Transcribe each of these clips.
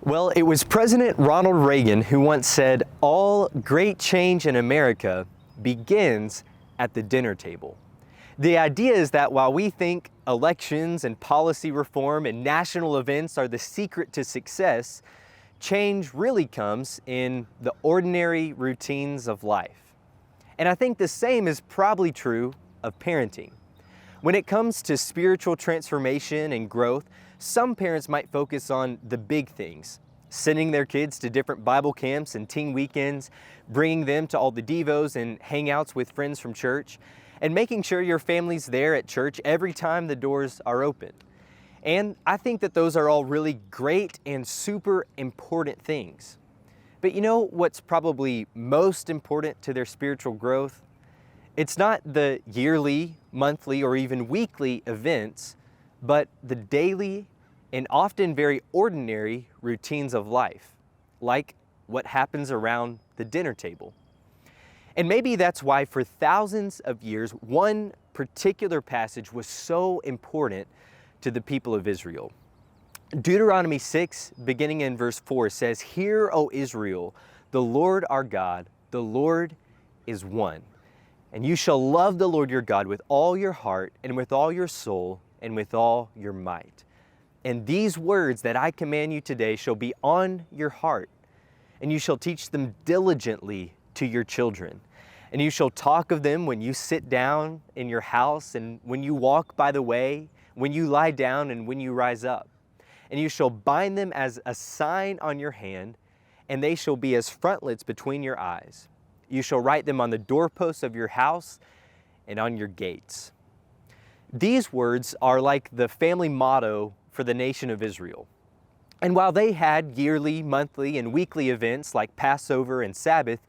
Well, it was President Ronald Reagan who once said, "All great change in America begins at the dinner table." The idea is that while we think elections and policy reform and national events are the secret to success, change really comes in the ordinary routines of life. And I think the same is probably true of parenting. When it comes to spiritual transformation and growth, some parents might focus on the big things, sending their kids to different Bible camps and teen weekends, bringing them to all the devos and hangouts with friends from church, and making sure your family's there at church every time the doors are open. And I think that those are all really great and super important things. But you know what's probably most important to their spiritual growth? It's not the yearly, monthly, or even weekly events, but the daily and often very ordinary routines of life, like what happens around the dinner table. And maybe that's why for thousands of years, one particular passage was so important to the people of Israel. Deuteronomy 6, beginning in verse 4, says, "Hear, O Israel, the Lord our God, the Lord is one. And you shall love the Lord your God with all your heart and with all your soul and with all your might. And these words that I command you today shall be on your heart, and you shall teach them diligently to your children. And you shall talk of them when you sit down in your house and when you walk by the way, when you lie down and when you rise up. And you shall bind them as a sign on your hand, and they shall be as frontlets between your eyes. You shall write them on the doorposts of your house and on your gates." These words are like the family motto for the nation of Israel. And while they had yearly, monthly, and weekly events like Passover and Sabbath,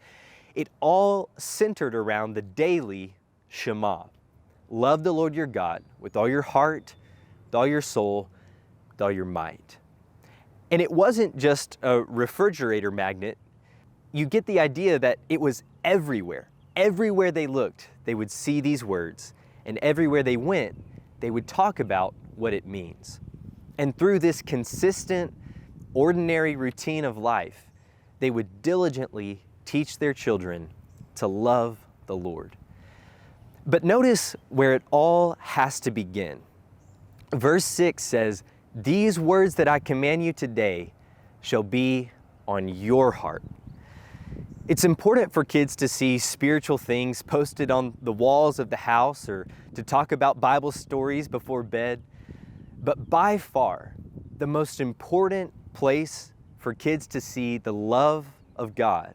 it all centered around the daily Shema. Love the Lord your God with all your heart, with all your soul, with all your might. And it wasn't just a refrigerator magnet. You get the idea that it was everywhere. Everywhere they looked, they would see these words. And everywhere they went, they would talk about what it means. And through this consistent, ordinary routine of life, they would diligently teach their children to love the Lord. But notice where it all has to begin. Verse 6 says, "These words that I command you today shall be on your heart." It's important for kids to see spiritual things posted on the walls of the house or to talk about Bible stories before bed. But by far, the most important place for kids to see the love of God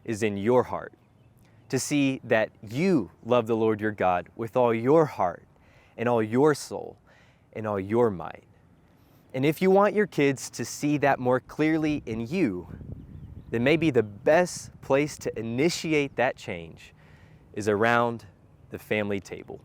is in your heart. To see that you love the Lord your God with all your heart and all your soul and all your might. And if you want your kids to see that more clearly in you, then maybe the best place to initiate that change is around the family table.